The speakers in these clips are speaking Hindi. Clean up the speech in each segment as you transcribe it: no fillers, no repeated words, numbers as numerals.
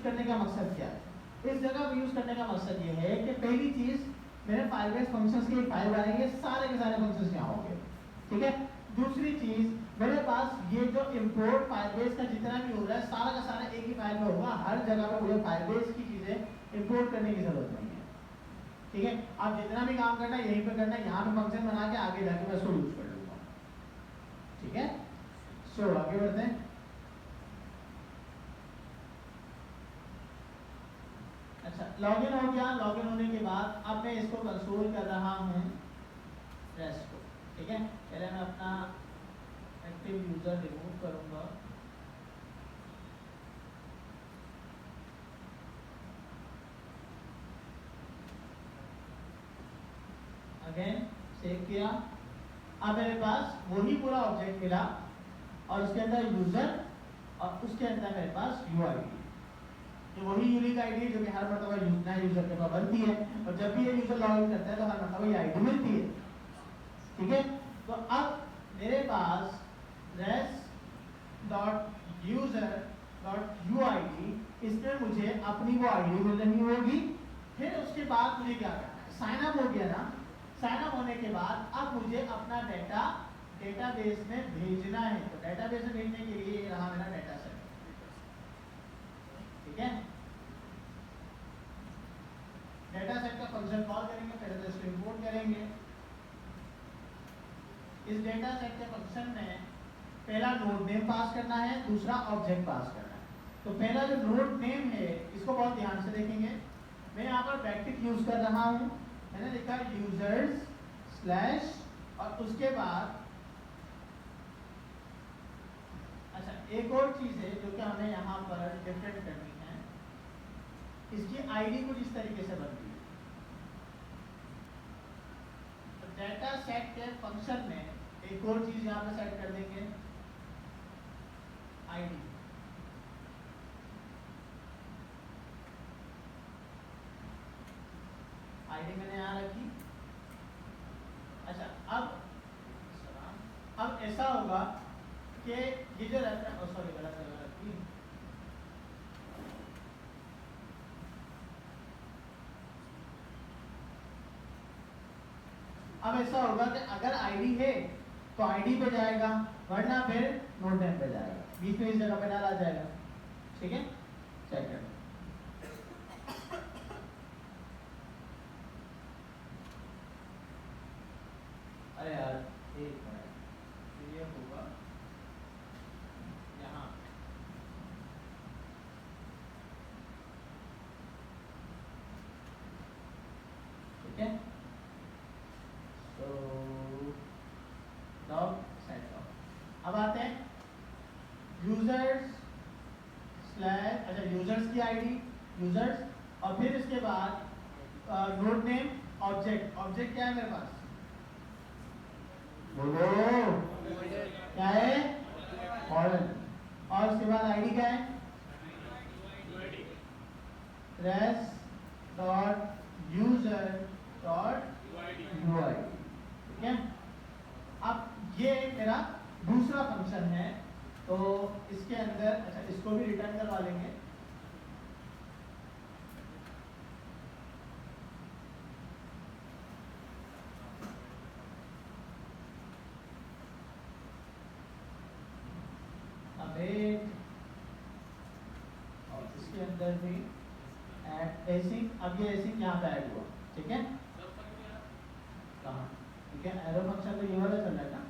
करने का मकसद क्या है? इस जगह पे यूज करने का मकसद ये है कि पहली चीज मेरे फाइल बेस्ड फंक्शंस की एक फाइल बनाएंगे, सारे के सारे फंक्शंस यहाँ होंगे, ठीक है। दूसरी चीज मेरे पास ये जो इंपोर्ट फाइल बेस का जितना भी हो रहा है सारा का सारा एक ही फाइल में होगा, हर जगह पे मुझे फाइल बेस की चीजें इंपोर्ट करने की जरूरत नहीं है, ठीक है। आप जितना भी काम करना है यहीं पे करना है, यहाँ पे फंक्शन बना के आगे जाके मैं उसको यूज कर लूंगा, ठीक है। सो आगे बढ़ते हैं। अच्छा, लॉगिन हो गया। लॉगिन होने के बाद अब मैं इसको कंसोल कर रहा हूँ रेस्ट को, ठीक है। पहले मैं अपना एक्टिव यूजर रिमूव करूंगा, अगेन सेव किया। अब मेरे पास वही पूरा ऑब्जेक्ट मिला और उसके अंदर यूजर और उसके अंदर मेरे पास यूआईडी, ये वही यूनिक आईडी जो कि हर मरतबा नया यूजर के पास बनती है और जब भी ये यूजर लॉगिन करता है तो हर मरतबा ये आईडी मिलती है, ठीक है। तो अब मेरे पास res.user.uid इसमें मुझे अपनी वो आईडी मिल रही होगी। फिर उसके बाद मुझे क्या करना है, साइन अप हो गया ना। साइन अप होने के बाद अब मुझे अपना डेटा डेटाबेस में भेजना है, तो डेटाबेस में भेजने के लिए ये रहा मेरा डेटा सेट, ठीक है। डेटा सेट का फंक्शन कॉल करेंगे, पहले तो इसको इंपोर्ट करेंगे। इस डेटा सेट के फंक्शन में पहला नोड नेम पास करना है, दूसरा ऑब्जेक्ट पास करना है। तो पहला जो नोड नेम है इसको बहुत ध्यान से देखेंगे। मैं यहाँ पर ब्रैकेट यूज कर रहा हूँ, मैंने लिखा यूजर्स स्लैश और उसके बाद अच्छा एक और चीज है जो कि हमें यहाँ पर डिफरेंट करनी है, इसकी आईडी कुछ इस तरीके से बनती है। तो डेटा सेट के फंक्शन में एक और चीज यहाँ पे सेट कर देंगे, आईडी। आईडी मैंने यहाँ रखी। अच्छा अब ऐसा होगा कि ये जो रेफरेंस, सॉरी गलत जगह रखी। अब ऐसा होगा कि अगर आईडी है तो आईडी पे जाएगा, वरना फिर नोड नेम पे जाएगा, बीच में इस जगह पे डाला जाएगा, ठीक है। चेक कर अरे यार एक मिनट, ये होगा यहाँ, ठीक है। तो डॉग सेट डॉग। अब आते हैं यूजर्स स्लैश, अच्छा यूजर्स की आईडी यूजर्स और फिर इसके बाद नोड नेम ऑब्जेक्ट। ऑब्जेक्ट क्या है मेरे पास, बोलो क्या है, मॉडल। और उसके बाद आईडी क्या है, res dot user dot UID, ठीक है। अब ये मेरा दूसरा फंक्शन है, तो इसके अंदर अच्छा इसको भी रिटर्न करवा लेंगे। और इसके अंदर भी एसिंग, अब ये एसिंग यहाँ पे ऐड हुआ, ठीक है। कहाँ, ठीक है। एरो फंक्शन तो ये वाला चल रहा है ना,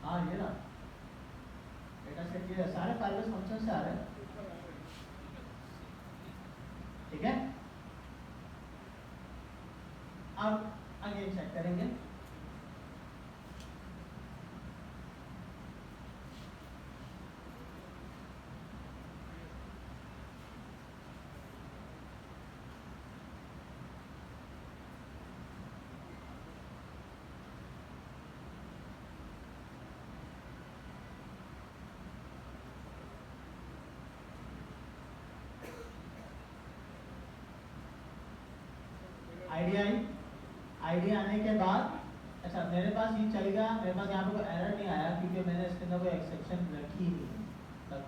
हाँ ये ना डेटा सेट ये सारे फाइल बेस फंक्शन से आ रहे हैं, ठीक है। अब आगे चेक करेंगे। आईडी आने के बाद अच्छा मेरे पास ये चल गया, मेरे पास यहाँ पे कोई एरर नहीं आया क्योंकि मैंने इसके अंदर कोई एक्सेप्शन रखी नहीं, तब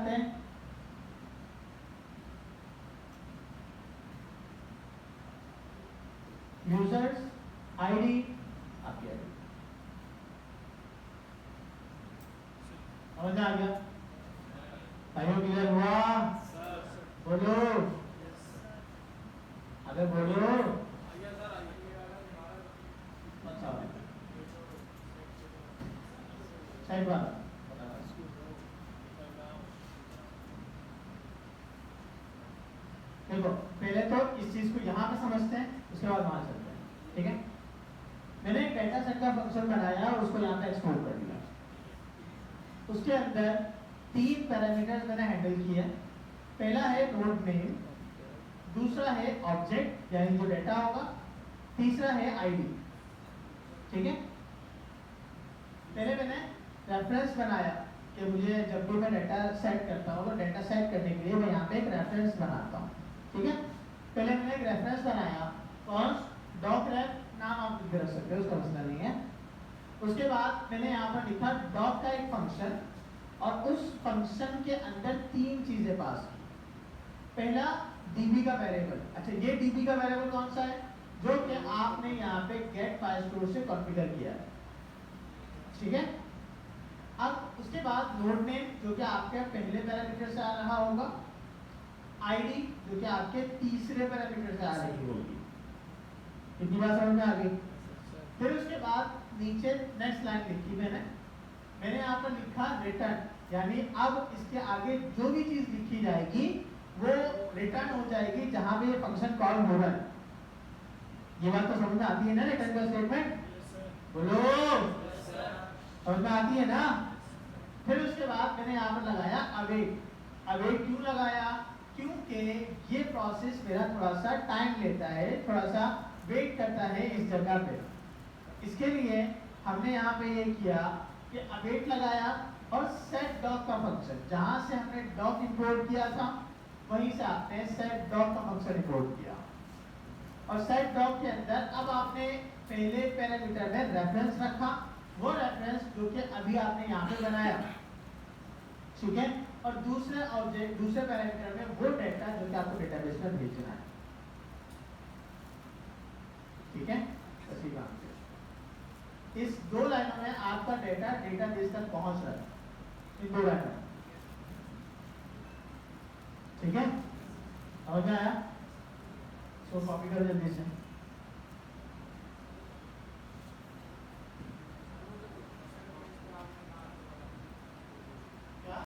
जाते हैं। यूजर्स आईडी, आपकी आईडी समझ आ गया? भाइयों क्लियर हुआ? बोलो, अगर बोलो। अच्छा साइड बार देखो, पहले तो इस चीज को यहाँ पे समझते हैं, उसके बाद वहां चलते हैं। ठीक है, मैंने एक डेटा सेट का फंक्शन बनाया और उसको यहाँ पे एक्सपोर्ट कर दिया। उसके अंदर 3 पैरामीटर्स मैंने हैंडल किए। पहला है नोड नेम, दूसरा है ऑब्जेक्ट यानी जो डेटा होगा, तीसरा है आईडी। ठीक है, पहले मैंने रेफरेंस बनाया कि मुझे जब भी मैं डेटा सेट करता हूँ तो डेटा सेट करने के लिए मैं यहाँ पे एक रेफरेंस बनाता हूँ। ठीक है, पहले मैंने एक रेफरेंस बनाया, फर्स्ट डॉकरेफ, नाम आप लिख रख सकते हो, उसका मसला नहीं है। उसके बाद मैंने यहाँ पर लिखा डॉक का एक फंक्शन, और उस फंक्शन के अंदर 3 चीजें पास की। पहला डीबी का वेरिएबल। अच्छा, ये डीबी का वेरिएबल कौन सा है? जो कि आपने यहाँ पे गेट फाइल स्टोर से कॉन्फ़िगर किया है। ठीक है, अब उसके बाद नोड नेम जो कि आपके पहले पैरामीटर से आ रहा होगा, आईडी जो कि आपके तीसरे पैरामीटर से आ रही होगी। कितनी बात समझ में आ गई? फिर उसके बाद नीचे नेक्स्ट लाइन लिखी मैंने यहाँ पर लिखा रिटर्न, यानी अब इसके आगे जो भी चीज लिखी जाएगी वो रिटर्न हो जाएगी जहां पे ये फंक्शन कॉल होगा। ये बात तो समझ में आती है ना? रिटर्न का स्टेटमेंट बोलो, समझ में आती है ना? फिर उसके बाद मैंने यहाँ पर लगाया अवेट। अवेट क्यों लगाया? क्योंकि ये प्रोसेस मेरा थोड़ा सा टाइम लेता है, थोड़ा सा वेट करता है इस जगह पे। इसके लिए हमने यहाँ पे ये किया कि अवेट लगाया और सेट डॉक का फंक्शन, जहां से हमने डॉक इंपोर्ट किया था वहीं से आपने सेट डॉक का फंक्शन इंपोर्ट किया। और सेट डॉक के अंदर अब आपने पहले पैरामीटर में रेफरेंस रखा, वो रेफरेंस जो कि अभी आपने यहाँ पे बनाया। ठीक है, और दूसरे ऑब्जेक्ट, दूसरे पैरामीटर में वो डेटा जो कि आपको डेटाबेस में भेजना है। ठीक है, इसी बात इस 2 लाइनों में आपका डेटा डेटाबेस तक पहुंच रहा है, इन 2 लाइनों में। ठीक है, समझ में आया? इसको कॉपी करो जल्दी से।